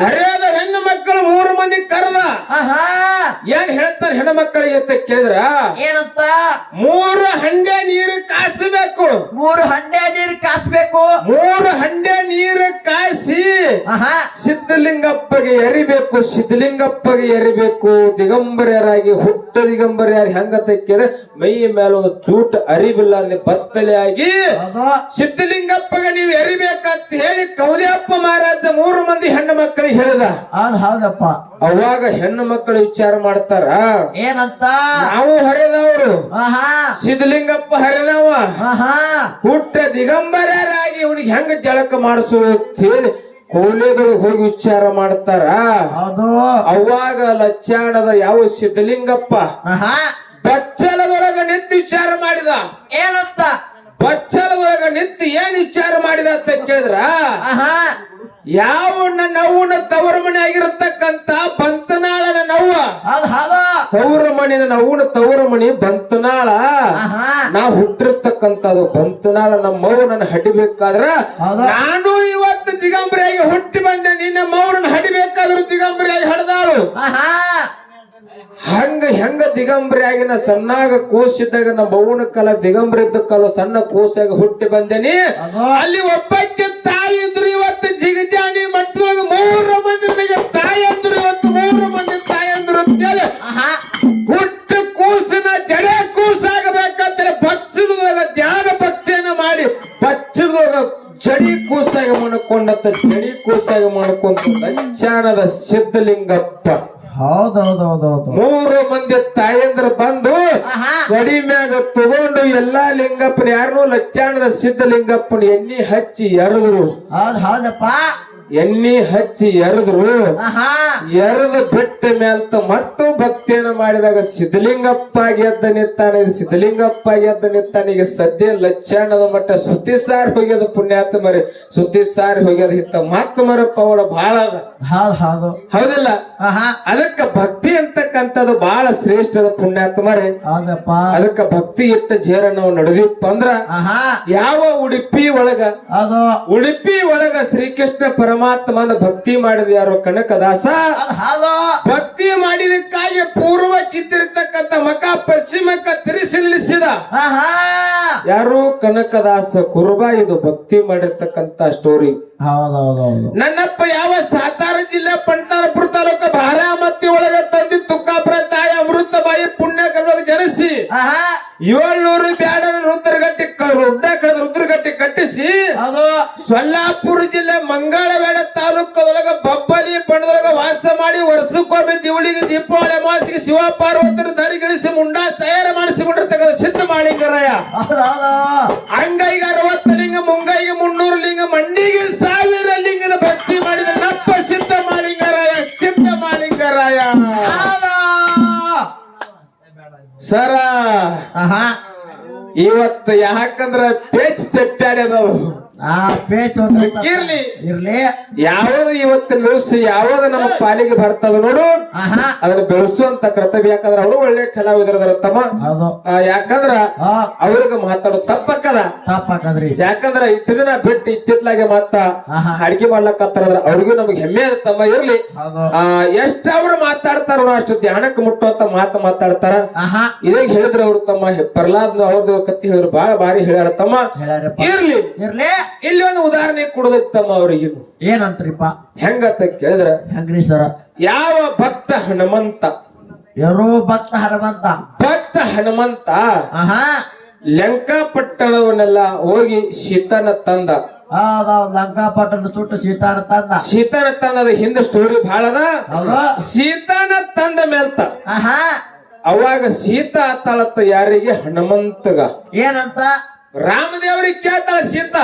[SPEAKER 1] ಹರಿಯಾದ ಹೆಣ್ಣು ಮಕ್ಕಳು 3 ಮಂದಿ ಕರೆದ ಏನ್ ಹೇಳ್ತಾರೆ ಹೆಣ್ಣು ಮಕ್ಕಳಿಗೆ ಅಂತ ಕೇಳಿದ್ರ
[SPEAKER 2] ಏನಂತ
[SPEAKER 1] 3 ಹಂಡೆ ನೀರು ಕಾಸಬೇಕು
[SPEAKER 2] 3 ಹಂಡೆ ನೀರು ಕಾಸಬೇಕು
[SPEAKER 1] 3 ಹಂಡೆ ನೀರು ಕಾಯಿಸಿ ಸಿದ್ಧಲಿಂಗಪ್ಪಗೆ ಎರಿಬೇಕು ದಿಗಂಬರ್ಯರಾಗಿ ಹುಟ್ಟ ದಿಗಂಬರ್ಯಾರ ಹೆಂಗಂತ ಕೇಳಿದ್ರೆ ಮೈ ಮೇಲೆ ಒಂದು ಚೂಟ್ ಅರಿಬಿಲ್ಲಾರ್ದೆ ಬತ್ತಲೆ ಆಗಿ ಸಿದ್ಧಲಿಂಗಪ್ಪಗೆ ನೀವು ಎರಿಬೇಕಂತ ಹೇಳಿ ಕೌದ್ಯಪ್ಪ ಮಹಾರಾಜ 3 ಮಂದಿ ಹೆಣ್ಣು ಮಕ್ಕಳಿಗೆ ಹೇಳಿದ
[SPEAKER 2] ಹೌದಪ್ಪ
[SPEAKER 1] ಅವಾಗ ಹೆಣ್ಣು ಮಕ್ಕಳು ವಿಚಾರ ಮಾಡ್ತಾರ
[SPEAKER 2] ಏನಂತ
[SPEAKER 1] ನಾವು ಹರಿದವರು ಸಿದ್ಧಲಿಂಗಪ್ಪ ಹರಿದವ
[SPEAKER 2] ಆಹಾ
[SPEAKER 1] ಹುಟ್ಟ ದಿಗಂಬರರಾಗಿ ಇವನಿಗೆ ಹೆಂಗ ಜಳಕ ಮಾಡಿಸೋದು ಅಂತ ಹೇಳಿ ಕೋಲೆದೊಳಗೆ ಹೋಗಿ ವಿಚಾರ ಮಾಡ್ತಾರ.
[SPEAKER 2] ಹೌದು
[SPEAKER 1] ಅವಾಗ ಲಚ್ಚಾಣದ ಯಾವ ಸಿದ್ಧಲಿಂಗಪ್ಪ
[SPEAKER 2] ಆಹಾ
[SPEAKER 1] ಬಚ್ಚಲದೊಳಗ ನಿಂತು ವಿಚಾರ ಮಾಡಿದ.
[SPEAKER 2] ಏನಂತ
[SPEAKER 1] ಬಚ್ಚಲದೊಳಗ ನಿಂತು ಏನ್ ವಿಚಾರ ಮಾಡಿದ ಅಂತ ಕೇಳಿದ್ರ,
[SPEAKER 2] ಆಹಾ
[SPEAKER 1] ಯಾವ ನನ್ನ ಅವ್ವನ ತವರ ಮನೆ ಆಗಿರತಕ್ಕಂತ ಬಂತನಾಳನ ನವ್ವ,
[SPEAKER 2] ಹೌದು ಹೌದು
[SPEAKER 1] ತವರ ಮಣಿನ ನವ್ವನ ತವರ ಮಣಿ ಬಂತನಾಳ,
[SPEAKER 2] ಆಹಾ
[SPEAKER 1] ನಾ ಹುಟ್ಟಿರ್ತಕ್ಕಂಥದ್ದು ಬಂತನಾಳ. ನಮ್ಮವ್ವ ನನ್ನ ಹಡಿಬೇಕಾದ್ರ
[SPEAKER 2] ಹೌದು.
[SPEAKER 1] ನಾನು ಇವತ್ತು ದಿಗಂಬರಿಯಾಗಿ ಹುಟ್ಟಿ ಬಂದೆ, ನಿನ್ನ ಮೌರನ್ನ ಹಡಿಬೇಕಾದ್ರೂ ದಿಗಂಬರಿಯಾಗಿ ಹಡ್ದಾಳು.
[SPEAKER 2] ಆಹಾ
[SPEAKER 1] ಹೆಂಗ ದಿಗಂಬರಿಯಾಗಿ ನಾ ಸಣ್ಣಾಗ ಕೂಸಿದ್ದಾಗ ನಮ್ಮ ಅವ್ವನ ಕಾಲ ದಿಗಂಬರಿ ಇದ್ದ ಕಾಲ ಸಣ್ಣ ಕೂಸಾಗ ಹುಟ್ಟಿ ಬಂದೇನಿ. ಅಲ್ಲಿ ಒಬ್ಬಕ್ಕೆ ತಾಯಿ ಇದ್ರು, ಇವತ್ತು ಜಿಗಜಾನಿ ಮಟ್ಟದೊಳಗ 3 ಮಂದಿ ನನಗೆ ತಾಯಿ ಅಂದ್ರು, ಇವತ್ತು 3 ಮಂದಿ ತಾಯಿ ಅಂದ್ರು ಅಂತೇಳಿ
[SPEAKER 2] ಆಹಾ
[SPEAKER 1] ಹುಟ್ಟು ಕೂಸಿನ ಜಡೆ ಕೂಸಾಗಬೇಕಂತೇಳಿ ಬಚ್ಚಲದಾಗ ಧ್ಯಾನ ಭಕ್ತಿಯನ್ನ ಮಾಡಿ ಬಚ್ಚಲದಾಗ ಜಡಿ ಕೂಸಾಗ ಮಾಡ್ಕೊಂಡಂತ ಜಡಿ ಕೂಸಾಗ ಮಾಡ್ಕೊಂತ ಲಚ್ಚಾಣದ ಸಿದ್ಧಲಿಂಗಪ್ಪ.
[SPEAKER 2] ಹೌದೌದೌದೌದು
[SPEAKER 1] 3 ಮಂದಿ ತಾಯಂದ್ರ ಬಂದು
[SPEAKER 2] ಆಹಾ
[SPEAKER 1] ಗಡಿ ಮ್ಯಾಗ ತಗೊಂಡು ಎಲ್ಲಾ ಲಿಂಗಪ್ಪನ ಯಾರನ್ನು ಲಚ್ಚಾಣದ ಸಿದ್ಧಲಿಂಗಪ್ಪನ ಎಣ್ಣಿ ಹಚ್ಚಿ ಎರೆದ್ರು.
[SPEAKER 2] ಹೌದು ಹೌದಪ್ಪ
[SPEAKER 1] ಎಣ್ಣಿ ಹಚ್ಚಿ ಎರೆದ್ರು.
[SPEAKER 2] ಆಹಾ
[SPEAKER 1] ಎರೆದು ಬಿಟ್ಟ ಮೇಲ್ತ ಮತ್ತು ಭಕ್ತಿಯನ್ನು ಮಾಡಿದಾಗ ಸಿದ್ಧಲಿಂಗಪ್ಪ ಗೆದ್ದ ನಿತ್ತಾನೆ. ಸಿದ್ಧಲಿಂಗಪ್ಪ ಗೆದ್ದ ನಿತ್ತಾನೆ. ಈಗ ಸದ್ಯ ಲಚ್ಚಾಣದ ಮಟ್ಟ ಸುತ್ತಿ ಸಾರಿ ಹೋಗ್ಯದ ಪುಣ್ಯಾತ ಮರಿ, ಸುತ್ತಿ ಸಾರಿ ಹೋಗ್ಯದ ಹಿತ್ತ ಮತ್ತ ಮರ ಪವಡ ಬಹಳ ಅದ.
[SPEAKER 2] ಹೌದು ಹೌದು
[SPEAKER 1] ಹೌದಿಲ್ಲ?
[SPEAKER 2] ಆಹಾ
[SPEAKER 1] ಅದಕ್ಕ ಭಕ್ತಿ ಅಂತಕ್ಕಂಥದ್ದು ಬಹಳ ಶ್ರೇಷ್ಠದ ಪುಣ್ಯಾತ ಮರಿ.
[SPEAKER 2] ಹೌದಪ್ಪ
[SPEAKER 1] ಅದಕ್ಕ ಭಕ್ತಿ ಇಟ್ಟ ಜೇರ ನಾವು ನಡೆದಿಪ್ಪ ಅಂದ್ರ
[SPEAKER 2] ಆಹಾ
[SPEAKER 1] ಯಾವ ಉಡುಪಿ ಒಳಗ
[SPEAKER 2] ಅದು
[SPEAKER 1] ಉಡುಪಿ ಒಳಗ ಶ್ರೀಕೃಷ್ಣ ಪರಮಾತ್ಮನ ಭಕ್ತಿ ಮಾಡಿದ ಯಾರು ಕನಕದಾಸ.
[SPEAKER 2] ಅದು ಹೌದು
[SPEAKER 1] ಭಕ್ತಿ ಮಾಡಿದಕ್ಕಾಗಿ ಪೂರ್ವ ಚಿತ್ತಿರತಕ್ಕಂತ ಮಕ ಪಶ್ಚಿಮಕ್ಕ ತಿರುಸಿ ನಿಲ್ಲಿಸಿದ
[SPEAKER 2] ಆಹಾ
[SPEAKER 1] ಯಾರು ಕನಕದಾಸ ಕುರುಬ. ಇದು ಭಕ್ತಿ ಮಾಡಿರ್ತಕ್ಕಂತ ಸ್ಟೋರಿ.
[SPEAKER 2] ಹೌದೌದೌದು
[SPEAKER 1] ನನ್ನಪ್ಪ ಯಾವ ಸಾತಾರ ಜಿಲ್ಲೆ ಪಂಟಾರಪುರ ತಾಲೂಕ ಬಾರಾಮತಿ ಒಳಗ ತಂದಿ ತುಕ್ಕಾಪುರ ತಾಯಿ ಅಮೃತಬಾಯಿ ಪುಣ್ಯಕರ್ಮ ಜನಿಸಿ
[SPEAKER 2] ಆಹಾ
[SPEAKER 1] 700 ಬ್ಯಾಡನ ರುದ್ರಗಟ್ಟಿ ಕಟ್ಟಿಸಿ
[SPEAKER 2] ಅದು
[SPEAKER 1] ಸೊಲ್ಲಾಪುರ ಜಿಲ್ಲೆ ಮಂಗಳವೇಡ ತಾಲೂಕದೊಳಗ ಬಬ್ಬಲಿ ಬಣ್ಣದೊಳಗ ವಾಸ ಮಾಡಿ ವರ್ಷಕ್ಕೊಮ್ಮೆ ದಿವಳಿಗೆ ದೀಪಾವಳಿ ಅಮಾವಾಸ್ಯೆಗೆ ಶಿವ ಪಾರ್ವತರ ದಾರಿಗಳಿಸಿ ಮುಂಡಾ ತಯಾರು ಮಾಡಿಸಿಕೊಂಡಿರ್ತಕ್ಕಂಥ ಸಿದ್ಧ ಮಾಳಿಂಗರಾಯ.
[SPEAKER 2] ಹೌದೌದು
[SPEAKER 1] ಅಂಗೈಗೆ 60 ಲಿಂಗ, ಮುಂಗೈಗೆ 300 ಲಿಂಗ, ಮಂಡಿಗೆ 1000 ಲಿಂಗದ ಭಕ್ತಿ ಮಾಡಿದ ನಪ್ಪ ಸಿದ್ಧ ಮಾಳಿಂಗರಾಯ. ಸಿದ್ಧ ಮಾಳಿಂಗರಾಯ ಸರ
[SPEAKER 2] ಆಹಾ
[SPEAKER 1] ಇವತ್ತು ಯಾಕಂದ್ರ ಪೇಚ್ ತೆಪ್ಪಾಡ್ಯದ.
[SPEAKER 2] ಆ ಪೇಚ್
[SPEAKER 1] ಇರ್ಲಿ
[SPEAKER 2] ಇರ್ಲಿ
[SPEAKER 1] ಯಾವ್ದು ಇವತ್ತಿನ ದಿವಸ ಯಾವ್ದು ನಮ್ಮ ಪಾಲಿಗೆ ಬರ್ತದ ನೋಡು,
[SPEAKER 2] ಆಹಾ
[SPEAKER 1] ಅದನ್ನ ಬೆಳೆಸುವಂತ ಕರ್ತವ್ಯ. ಯಾಕಂದ್ರ ಅವರು ಒಳ್ಳೆ ಕಲಾವಿದರದಾರ ತಮ್ಮ.
[SPEAKER 2] ಹೌದು
[SPEAKER 1] ಯಾಕಂದ್ರ ಅವ್ರಿಗೆ ಮಾತಾಡೋ ತಪ್ಪಕ್ಕದ.
[SPEAKER 2] ತಪ್ಪಾಕದ್ರಿ
[SPEAKER 1] ಯಾಕಂದ್ರ ಇಟ್ಟು ದಿನ ಬಿಟ್ಟು ಇತ್ತಿತ್ಲಾಗೆ ಮಾತ್ರ
[SPEAKER 2] ಆಹಾ
[SPEAKER 1] ಅಡಿಗೆ ಮಾಡ್ಲಕತ್ತಾರ. ಅವ್ರಿಗೂ ನಮ್ಗೆ ಹೆಮ್ಮೆ ಅದ ತಮ್ಮ. ಇರ್ಲಿ
[SPEAKER 2] ಹೌದು
[SPEAKER 1] ಎಷ್ಟ ಅವ್ರು ಮಾತಾಡ್ತಾರ ಅಷ್ಟು ಧ್ಯಾನಕ್ಕೆ ಮುಟ್ಟುವಂತ ಮಾತಾಡ್ತಾರ.
[SPEAKER 2] ಆಹಾ
[SPEAKER 1] ಇದಾಗ ಹೇಳಿದ್ರು ಅವ್ರು ತಮ್ಮ ಪ್ರಹ್ಲಾದ್ ಅವ್ರದ್ದು ಕತ್ತಿ ಹೇಳಿದ್ರು ಬಹಳ ಬಾರಿ ಹೇಳ್ಯಾರ ತಮ್ಮ.
[SPEAKER 2] ಹೇಳ್ಯಾರಪ್ಪ
[SPEAKER 1] ಇರ್ಲಿ
[SPEAKER 2] ಇರ್ಲಿ
[SPEAKER 1] ಇಲ್ಲಿ ಒಂದು ಉದಾಹರಣೆ ಕೊಡೋದೈತಿ ತಮ್ಮ ಅವ್ರಿಗಿನ್ನು.
[SPEAKER 2] ಏನಂತ್ರಿಪ್ಪ
[SPEAKER 1] ಹೆಂಗಂತ ಕೇಳಿದ್ರ,
[SPEAKER 2] ಹೆಂಗ್ರಿ ಸರ
[SPEAKER 1] ಯಾವ ಭಕ್ತ ಹನುಮಂತ,
[SPEAKER 2] ಯಾರೋ ಭಕ್ತ ಹನುಮಂತ
[SPEAKER 1] ಭಕ್ತ ಹನುಮಂತ
[SPEAKER 2] ಆಹಾ
[SPEAKER 1] ಲಂಕಾಪಟ್ಟಣವನ್ನೆಲ್ಲ ಹೋಗಿ ಸೀತನ ತಂದ.
[SPEAKER 2] ಹೌದೌದು ಲಂಕಾಪಟ್ಟಣ ಸುಟ್ಟು ಸೀತಾನ ತಂದ.
[SPEAKER 1] ಸೀತನ ತಂದದ ಹಿಂದೆ ಸ್ಟೋರಿ ಬಹಳ ಅದ.
[SPEAKER 2] ಹೌದು
[SPEAKER 1] ಸೀತಾನ ತಂದ ಮೇಲ್ತ
[SPEAKER 2] ಆಹಾ
[SPEAKER 1] ಅವಾಗ ಸೀತಾ ಆತಾಳತ್ತ ಯಾರಿಗೆ? ಹನುಮಂತಗ.
[SPEAKER 2] ಏನಂತ
[SPEAKER 1] ರಾಮದೇವ್ರಿಗೆ ಕೇಳ್ತಾಳ ಸೀತಾ.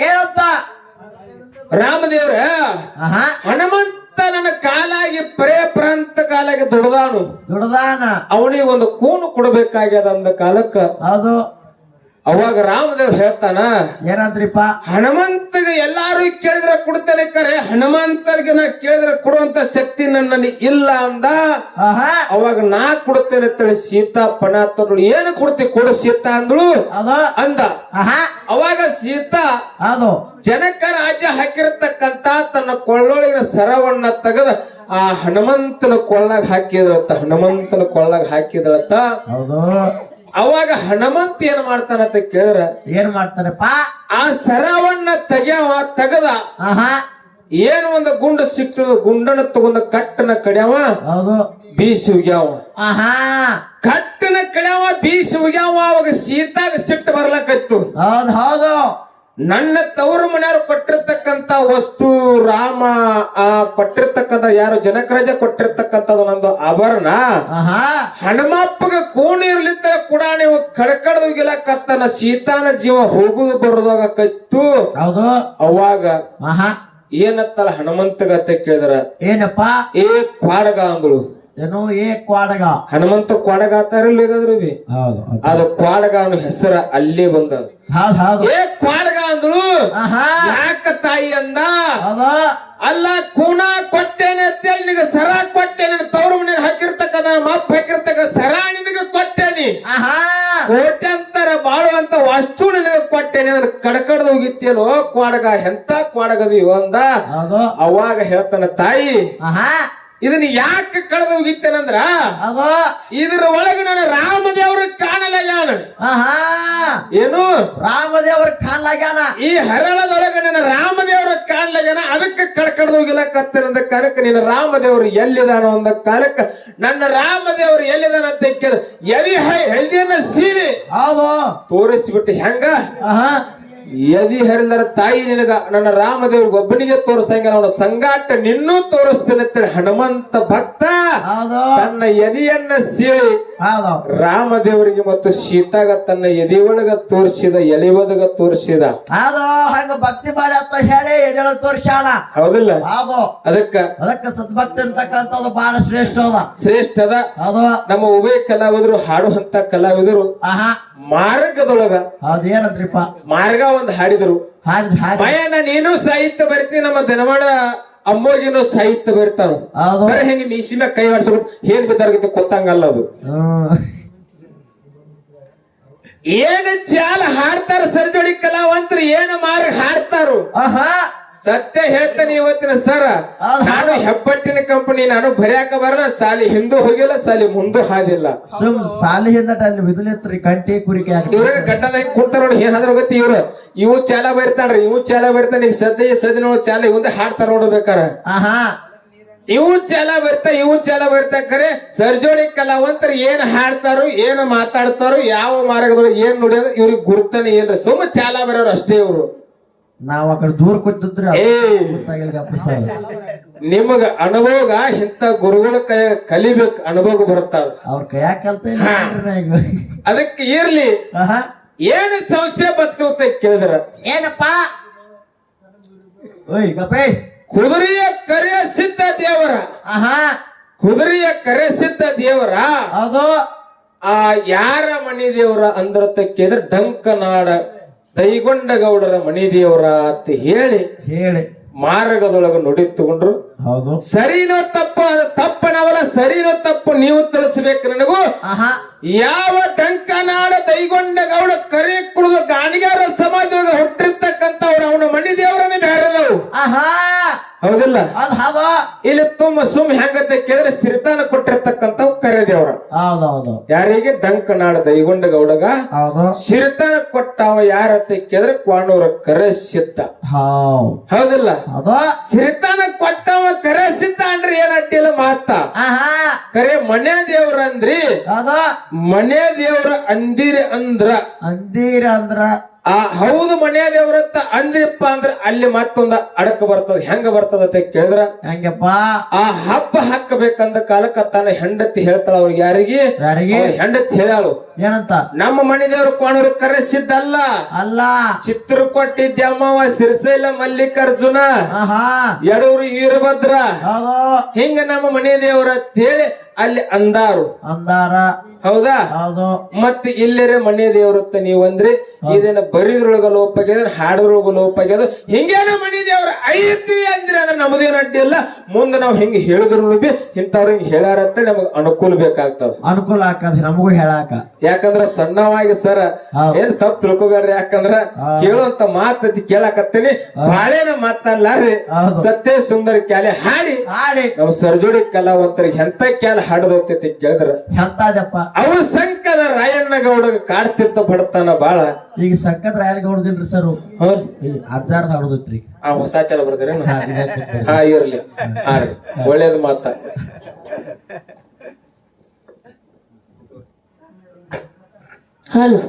[SPEAKER 2] ಏನಂತ
[SPEAKER 1] ರಾಮದೇವ್ರ
[SPEAKER 2] ಆಹಾ
[SPEAKER 1] ಹನುಮಂತ ನನ್ನ ಕಾಲಾಗಿ ಪ್ರೇಪ್ರಾಂತ ಕಾಲಾಗಿ ದುಡ್ದಾನು,
[SPEAKER 2] ದುಡ್ದಾನ
[SPEAKER 1] ಅವನಿಗೆ ಒಂದು ಕೂನು ಕೊಡ್ಬೇಕಾಗ್ಯದ ಅಂದ ಕಾಲಕ್ಕ
[SPEAKER 2] ಹೌದು
[SPEAKER 1] ಅವಾಗ ರಾಮದೇವ್ರು ಹೇಳ್ತಾನ,
[SPEAKER 2] ಏನಂತ್ರಿಪ್ಪ
[SPEAKER 1] ಹನುಮಂತಗೆ ಎಲ್ಲಾರು ಕೇಳಿದ್ರೆ ಕೊಡ್ತೇನೆ ಕರೆ, ಹನುಮಂತರಿಗೆ ನಾ ಕೇಳಿದ್ರೆ ಕೊಡುವಂತ ಶಕ್ತಿ ನನ್ನಲ್ಲಿ ಇಲ್ಲ ಅಂದ.
[SPEAKER 2] ಆಹಾ
[SPEAKER 1] ಅವಾಗ ನಾ ಕೊಡ್ತೇನೆ ಅಂತೇಳಿ ಸೀತಾ ಪಣ ತೊಂದಳು. ಏನು ಕೊಡ್ತಿ ಕೊಡು ಸೀತಾ ಅಂದಳು
[SPEAKER 2] ಅದು
[SPEAKER 1] ಅಂದ.
[SPEAKER 2] ಆಹಾ
[SPEAKER 1] ಅವಾಗ ಸೀತಾ
[SPEAKER 2] ಅದು
[SPEAKER 1] ಜನಕ ರಾಜ ಹಾಕಿರತಕ್ಕಂತ ತನ್ನ ಕೊಳ್ಳೊಳಗಿನ ಸರವನ್ನ ತೆಗೆದ ಆ ಹನುಮಂತನ ಕೊಳ್ಳಾಗ ಹಾಕಿದ್ರತ್ತ. ಹನುಮಂತನ ಕೊಳ್ಳಾಗ ಹಾಕಿದ್ರತ್ತ.
[SPEAKER 2] ಹೌದು
[SPEAKER 1] ಅವಾಗ ಹನುಮಂತ ಏನ್ ಮಾಡ್ತಾನಂತ ಕೇಳಿದ್ರ,
[SPEAKER 2] ಏನ್ ಮಾಡ್ತಾರಪ್ಪ
[SPEAKER 1] ಆ ಸರವನ್ನ ತೆಗದ
[SPEAKER 2] ಆಹಾ
[SPEAKER 1] ಏನ್ ಒಂದು ಗುಂಡ ಸಿಕ್ತದ, ಗುಂಡನ ತಗೊಂಡ ಕಟ್ಟನ ಕಡ್ಯಾವ
[SPEAKER 2] ಹೌದು
[SPEAKER 1] ಬೀಸಿ ಉಗ್ಯಾವ.
[SPEAKER 2] ಆಹಾ
[SPEAKER 1] ಕಟ್ಟನ ಕಡ್ಯಾವ ಬೀಸಿ ಉಗ್ಯಾವ. ಅವಾಗ ಸೀತಾಗ ಸಿಟ್ಟು ಬರ್ಲಕತ್ತು.
[SPEAKER 2] ಹೌದು ಹೌದು
[SPEAKER 1] ನನ್ನ ತವರು ಮನೆಯವರು ಕೊಟ್ಟಿರ್ತಕ್ಕಂತ ವಸ್ತು ರಾಮ ಕೊಟ್ಟಿರ್ತಕ್ಕಂಥ ಯಾರು ಜನಕರಾಜ ಕೊಟ್ಟಿರ್ತಕ್ಕಂಥದ್ದು ನಂದು ಆಭರಣ
[SPEAKER 2] ಆಹಾ
[SPEAKER 1] ಹನುಮಪ್ಪಗ ಕೂಣಿರ್ಲಿತ್ತ ಕೂಡ ನೀವು ಕಡ್ಕಡ್ದೋಗಿಲಕತ್ತನ ಸೀತಾನ ಜೀವ ಹೋಗುದು ಬರೋದಾಗ ಕತ್ತು
[SPEAKER 2] ಹೌದು
[SPEAKER 1] ಅವಾಗ
[SPEAKER 2] ಆಹಾ
[SPEAKER 1] ಏನತ್ತಲ್ಲ ಹನುಮಂತಗತ್ತೆ ಕೇಳಿದ್ರ
[SPEAKER 2] ಏನಪ್ಪಾ
[SPEAKER 1] ಏ ಕ್ವಾಡಗ ಅಂದಳು
[SPEAKER 2] ಏನೋ ಏ ಕ್ವಾಡಗ
[SPEAKER 1] ಹನುಮಂತ ಕ್ವಾಡಗ ಆತಾರಿಲ್ಲ ಹೇಗಾದ್ರು ಬಿ
[SPEAKER 2] ಹೌದು
[SPEAKER 1] ಅದು ಕ್ವಾಡಗ ಅನ್ನೋ ಹೆಸರ ಅಲ್ಲೇ ಬಂದದು
[SPEAKER 2] ಹೌದು ಹೌದು
[SPEAKER 1] ಏ ಕ್ವಾಡಗ ಅಂದಳು
[SPEAKER 2] ಆಹಾ
[SPEAKER 1] ಯಾಕ ತಾಯಿ ಅಂದ
[SPEAKER 2] ಹೌದು
[SPEAKER 1] ಅಲ್ಲ ಕೂಣ ಕೊಟ್ಟೇನೆ ಅಂತೇಳಿ ನಿನಗೆ ಸರ ಕೊಟ್ಟೇನೆ ತವ್ರ ಮನೆ ಹಾಕಿರ್ತಕ್ಕಂಥ ಮಪ್ಪ ಹಾಕಿರ್ತಕ್ಕ ಸರ ನಿನಗೆ ಕೊಟ್ಟೇನಿ
[SPEAKER 2] ಆಹಾ
[SPEAKER 1] ಕೋಟ್ಯಾಂತರ ಬಾಳುವಂತ ವಸ್ತು ನಿನಗೆ ಕೊಟ್ಟೇನೆ ಅದನ್ನ ಕಡ್ಕಡ್ದು ಹೋಗಿತ್ತೇನೋ ಕ್ವಾಡಗ ಎಂತ ಕ್ವಾಡಗದಿ ಅಂದ
[SPEAKER 2] ಹೌದು
[SPEAKER 1] ಅವಾಗ ಹೇಳ್ತಾನ ತಾಯಿ
[SPEAKER 2] ಆಹಾ
[SPEAKER 1] ಇದನ್ನ ಯಾಕೆ ಕಳೆದು ಹೋಗಿತ್ತೇನಂದ್ರ
[SPEAKER 2] ಹೌದು
[SPEAKER 1] ಇದ್ರ ಒಳಗೆ ನನ್ನ ರಾಮದೇವ್ರ ಕಾಣಲಾಗ್ಯಾನ
[SPEAKER 2] ಆಹಾ
[SPEAKER 1] ಏನು
[SPEAKER 2] ರಾಮದೇವರ ಕಾಣ್ಲಾಗ್ಯಾನ
[SPEAKER 1] ಈ ಹರಳದೊಳಗೆ ನನ್ನ ರಾಮದೇವ್ರ ಕಾಣ್ಲಾಗ್ಯಾನ ಅದಕ್ಕೆ ಕಡ್ಕಡ್ದು ಹೋಗಿಲ್ಲಕತ್ತೇನಂದ ಕಾಲಕ್ಕೆ ನಿನ್ನ ರಾಮದೇವ್ರು ಎಲ್ಲಿದಾನೋ ಅಂದ ಕಾಲಕ್ಕೆ ನನ್ನ ರಾಮದೇವ್ರು ಎಲ್ಲಿದಾನ ಅಂತ ಕೇಳ ಎದಿಯನ್ನ ಸೀರೆ
[SPEAKER 2] ಹೌದು
[SPEAKER 1] ತೋರಿಸ್ಬಿಟ್ಟು ಹೆಂಗ
[SPEAKER 2] ಆಹಾ
[SPEAKER 1] ಎದಿ ಹರಿದರ ತಾಯಿ ನಿನಗ ನನ್ನ ರಾಮದೇವ್ರಿಗೆ ಒಬ್ಬನಿಗೆ ತೋರಿಸಂಗ ಅವನ ಸಂಗಾಟ ನಿನ್ನೂ ತೋರಿಸ್ತೇನೆ ಅಂತೇಳಿ ಹನುಮಂತ ಭಕ್ತ
[SPEAKER 2] ಹೌದು
[SPEAKER 1] ತನ್ನ ಎದಿಯನ್ನ ಸೀಳಿ
[SPEAKER 2] ಹೌದು
[SPEAKER 1] ರಾಮದೇವರಿಗೆ ಮತ್ತು ಸೀತಾಗ ತನ್ನ ಎದೆ ಒಳಗ ತೋರಿಸಿದ ಎಲೆ ಒಳಗ ತೋರಿಸಿದ
[SPEAKER 2] ಹೌದು ಹಂಗ ಭಕ್ತಿ ಮಾಡಿ ಅಂತ ಹೇಳಿ ಎದೇಳ ತೋರ್ಸ್ಯಾಣ
[SPEAKER 1] ಹೌದಿಲ್ಲ
[SPEAKER 2] ಹೌದು
[SPEAKER 1] ಅದಕ್ಕ
[SPEAKER 2] ಸದ್ಭಕ್ತಿ ಅಂತಕ್ಕಂಥದ್ದು ಬಹಳ ಶ್ರೇಷ್ಠ ಅದ
[SPEAKER 1] ಶ್ರೇಷ್ಠ ಅದ
[SPEAKER 2] ಹೌದು
[SPEAKER 1] ನಮ್ಮ ಉಭಯ ಕಲಾವಿದರು ಹಾಡುವಂತ ಕಲಾವಿದರು
[SPEAKER 2] ಆಹಾ
[SPEAKER 1] ಮಾರ್ಗದೊಳಗ
[SPEAKER 2] ಹೌದು ಏನಂದ್ರಿಪ್ಪ
[SPEAKER 1] ಮಾರ್ಗ ಒಂದ್ ಹಾಡಿದರು
[SPEAKER 2] ಹಾಡಿದ್ ಹಾಡಿ
[SPEAKER 1] ಭಯನ ನೀನು ಸಾಹಿತ್ಯ ಬರ್ತಿ ನಮ್ಮ ಧನವಾಡ ಅಮ್ಮೋಗಿನೂ ಸಾಹಿತ್ಯ ಬರ್ತಾನ
[SPEAKER 2] ಹೌದು
[SPEAKER 1] ಬರೀ ಹೆಂಗೆ ಮೀಸಿ ಮ್ಯಾಗ ಕೈ ಹೊಡ್ಸ್ಬಿಟ್ಟು ಏನ್ ಬಿದ್ದಾರ್ಗತ್ತೆ ಕೊತ್ತಂಗಲ್ಲ ಅದು ಏನ್ ಚಾಲ ಹಾಡ್ತಾರ ಸರ್ಜೋಡಿ ಕಲಾವಂತರು ಏನ್ ಮಾರ್ಗ ಹಾಡ್ತಾರು
[SPEAKER 2] ಆಹಾ
[SPEAKER 1] ಸತ್ಯ ಹೇಳ್ತಾನೆ ಇವತ್ತಿನ ಸರ ನಾನು ಹೆಬ್ಬಟ್ಟಿನ ಕಂಪನಿ ನಾನು ಬರ್ಯಾಕ ಬರಲ್ಲ ಸಾಲಿ ಹಿಂದೂ ಹೋಗಿಲ್ಲ ಸಾಲಿ ಮುಂದೂ ಹಾದಿಲ್ಲ
[SPEAKER 2] ಸುಮ್ ಸಾಲಿ ಹಿಂದಟ ಅಲ್ಲಿ ಬಿದಲಿತ್ರಿ ಕಂಟಿ ಕುರಿಕೆ
[SPEAKER 1] ಇವ್ರ ಗಡ್ಡದ ಕೂಡ್ತಾರ ನೋಡಿ ಏನಾದ್ರ ಗೊತ್ತಿ ಇವು ಚಾಲ ಬರಿತಾನ್ರಿ ಇವು ಚಾಲ ಬರಿತಾನ ಈಗ ಸದ್ಯ ನೋಡ್ ಚಾಲ ಇವಂದ ಹಾಡ್ತಾರ ನೋಡ್ಬೇಕಾರ
[SPEAKER 2] ಆಹಾ
[SPEAKER 1] ಇವು ಚಾಲ ಬರ್ತಾ ಖರೆ ಸರ್ಜೋಡಿ ಕಲಾವಂತರು ಏನ್ ಹಾಡ್ತಾರೋ ಏನ್ ಮಾತಾಡ್ತಾರೋ ಯಾವ ಮಾರ್ಗದೊಳಗೆ ಏನ್ ನುಡಿಯೋದು ಇವ್ರಿಗೆ ಗುರುತಾನೆ ಏನ್ರಿ ಸುಮ್ಮ ಚಾಲ ಬರೋರು ಅಷ್ಟೇ ಇವ್ರು
[SPEAKER 2] ನಾವ್ ಆ ಕಡೆ ದೂರ ಕೂತಿದ್ರಿ
[SPEAKER 1] ನಿಮಗ ಅನುಭೋಗ ಇಂತ ಗುರುಗಳ ಕೈ ಕಲಿಬೇಕು ಅನುಭೋಗ ಬರುತ್ತಾವ
[SPEAKER 2] ಅವ್ರ ಕೈಯಾಗ ಕಲ್ತ ಈಗ
[SPEAKER 1] ಅದಕ್ಕೆ ಇರ್ಲಿ
[SPEAKER 2] ಆಹಾ
[SPEAKER 1] ಏನು ಸಂಶಯ ಬರ್ತಂತ ಕೇಳಿದ್ರ
[SPEAKER 2] ಏನಪ್ಪಾ ಓಯ್ ಗಪೇ
[SPEAKER 1] ಕುದುರೆಯ ಕರೆ ಸಿದ್ಧ ದೇವರ
[SPEAKER 2] ಆಹಾ
[SPEAKER 1] ಕುದುರೆಯ ಕರೆ ಸಿದ್ಧ ದೇವರ
[SPEAKER 2] ಹೌದು
[SPEAKER 1] ಯಾರ ಮನಿ ದೇವರ ಅಂದ್ರತ ಕೇಳಿದ್ರೆ ಡಂಕನಾಡ ದೈಗೊಂಡಗೌಡರ ಮನಿ ದೇವರ ಅಂತ ಹೇಳಿ ಮಾರ್ಗದೊಳಗ ನುಡಿ ತಗೊಂಡ್ರು
[SPEAKER 2] ಹೌದು
[SPEAKER 1] ಸರಿನೋ ತಪ್ಪನವಲ್ಲ ಸರಿನೋ ತಪ್ಪು ನೀವು ತಿಳಿಸ್ಬೇಕು ನನಗೂ ಯಾವ ಡಂಕನಾಡ ದೈಗೊಂಡಗೌಡ ಕರೆ ಕುಡಿದು ಗಾಣಿಗಾರ ಸಮಾಜದೊಳಗ ಹುಟ್ಟಿರ್ತಕ್ಕಂಥವ್ರು ಅವನ ಮನಿ ದೇವರನ್ನೇ ಬೇರೆದವು ಹೌದಿಲ್ಲ ಇಲ್ಲಿ ತುಂಬ ಹೆಂಗಂತ ಕೇಳಿದ್ರೆ ಸಿರಿತಾನ ಕೊಟ್ಟಿರ್ತಕ್ಕಂಥ ಕರೆ ದೇವರ ಯಾರಿಗೆ ಡಂಕನಾಡ ದೈಗೊಂಡಗೌಡಗ ಸಿರಿತಾನ ಕೊಟ್ಟವ ಯಾರತ್ತ ಕೇಳಿದ್ರೆ ಕ್ವಾಣೂರ ಕರೆ ಸಿದ್ಧ ಹೌದಿಲ್ಲ ಸಿರಿತಾನ ಕೊಟ್ಟವ ಕರೆ ಸಿದ್ಧ ಅಂದ್ರೆ ಏನ್ ಅಡ್ಡಿಲ್ಲ ಮಾತ ಕರೆ ಮನೆ ದೇವ್ರ ಅಂದ್ರಿ ಮನೆ ದೇವ್ರ ಅಂದಿರಿ ಅಂದ್ರ ಹೌದು ಮನೆ ದೇವ್ರತ್ತ ಅಂದ್ರಿಪ್ಪ ಅಂದ್ರ ಅಲ್ಲಿ ಮತ್ತೊಂದ ಅಡಕ ಬರ್ತದ ಹೆಂಗ ಬರ್ತದ ಅಂತ ಕೇಳಿದ್ರ
[SPEAKER 2] ಹೆಂಗಪ್ಪ
[SPEAKER 1] ಆ ಹಬ್ಬ ಹಾಕಬೇಕಂದ ಕಾಲಕ್ಕ ತನ್ನ ಹೆಂಡತಿ ಹೇಳ್ತಾಳ ಅವ್ರಿಗೆ ಯಾರಿಗೆ ಹೆಂಡತಿ ಹೇಳಾಳು
[SPEAKER 2] ಏನಂತ
[SPEAKER 1] ನಮ್ಮ ಮನೆ ದೇವ್ರ ಕೋಣರು ಕರೆಸಿದ್ದಲ್ಲ
[SPEAKER 2] ಅಲ್ಲ
[SPEAKER 1] ಚಿತ್ರಕೋಟಿ ದ್ಯಾಮವ ಸಿರ್ಸೈಲ ಮಲ್ಲಿಕಾರ್ಜುನ ಯಡೂರು ವೀರಭದ್ರ ಹಿಂಗ ನಮ್ಮ ಮನೆ ದೇವ್ರ ಅಂತ ಹೇಳಿ ಅಲ್ಲಿ ಅಂದಾರ ಹೌದಾ ಮತ್ತೆ ಇಲ್ಲರೆ ಮನೆ ದೇವ್ರತ್ತ ನೀವಂದ್ರಿ ಇದನ್ನ ಬರಿದ್ರೊಳಗ ಲೋಪ ಆಗ್ಯದ ಹಾಡದ್ರೊಳಗ ಲೋಪ ಆಗ್ಯದ ಹಿಂಗೇನ ಮನೆ ದೇವ್ರ ಐತಿ ಅಂದ್ರೆ ಅದ್ರ ನಮ್ದೇನ್ ಅಡ್ಡಿ ಇಲ್ಲ ಮುಂದೆ ನಾವ್ ಹಿಂಗ ಹೇಳಿದ್ರು ಬಿ ಇಂಥವ್ರ ಹಿಂಗ ಹೇಳಾರತ್ತ ನಮಗ್ ಅನುಕೂಲ ಬೇಕಾಗ್ತದ
[SPEAKER 2] ಅನುಕೂಲ ಆಕದ ನಮಗೂ ಹೇಳಾಕ
[SPEAKER 1] ಯಾಕಂದ್ರ ಸಣ್ಣವಾಗಿ ಸರ ಏನ್ ತಪ್ಪು ತಿಳ್ಕೊಬೇಡ್ರಿ ಯಾಕಂದ್ರ ಕೇಳುವಂತ ಮಾತತಿ ಕೇಳಾಕತ್ತೀನಿ ಬಾಳೆನ ಮಾತಾಡ್ಲಾರ್ರಿ ಸತ್ಯ ಸುಂದರ ಕ್ಯಾಲೆ ಹಾಡಿ ನಮ್ ಸರ್ಜೋಡಿ ಕಲಾವಂತರಿಗೆ ಎಂತ ಕ್ಯಾಲ ಹಾಡದೋಗ್ತೈತಿ ಕೇಳಿದ್ರ
[SPEAKER 2] ಎಂತದಪ್ಪ
[SPEAKER 1] ಅವು ಸಂಕದ ರಾಯಣ್ಣ ಗೌಡಗ ಕಾಡ್ತಿತ್ತ ಬಡತಾನ ಬಾಳ
[SPEAKER 2] ಈಗ ಸಂಕದ ರಾಯಣ್ಣ ಗೌಡದಿಲ್ರಿ ಸರ್ ಅಜ್ಜಾರ್ದ ಹಾಡೋದೈತ್ರಿ
[SPEAKER 1] ಹೊಸ ಚಾಲ ಬರ್ತಾರೇನು ಇರ್ಲಿ ಒಳ್ಳೇದು ಮಾತ
[SPEAKER 6] ಹಲೋ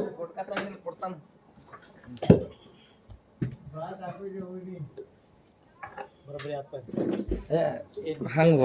[SPEAKER 6] ಹಂಗ